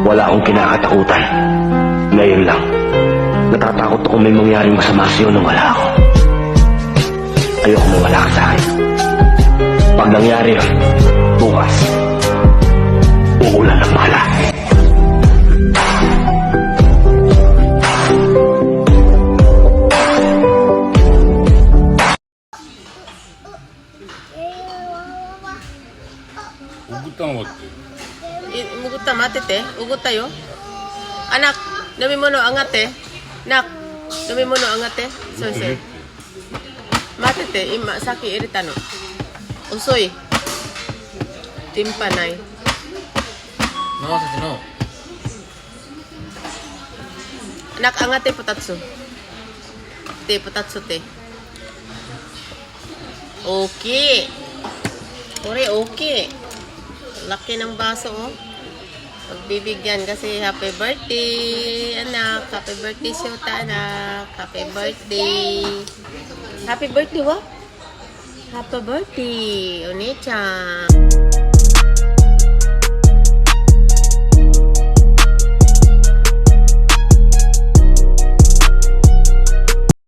Wala akong kinakatakutan. Ngayon lang, natatakot ako may mangyaring masama sa'yo nang wala ako. Ayoko mawala ka sa akin. Pag nangyari yun, bukas, uulan ng bala. Ugot ang wat. Mugot ta matete, ugot tayo. Anak, dami mo no angate. Nak, dami mo no angate. Sose. Matete, ima saki iritano. Usoy. Timpanay. No, sa no. Anak, angate potatsu. Te, potatsu te. Okay. Ore, okay. Laki ng baso, oh. Pagbibigyan kasi happy birthday, anak. Happy birthday, Shota, anak. Happy birthday. Happy birthday, wa? Happy birthday, Oni-chan.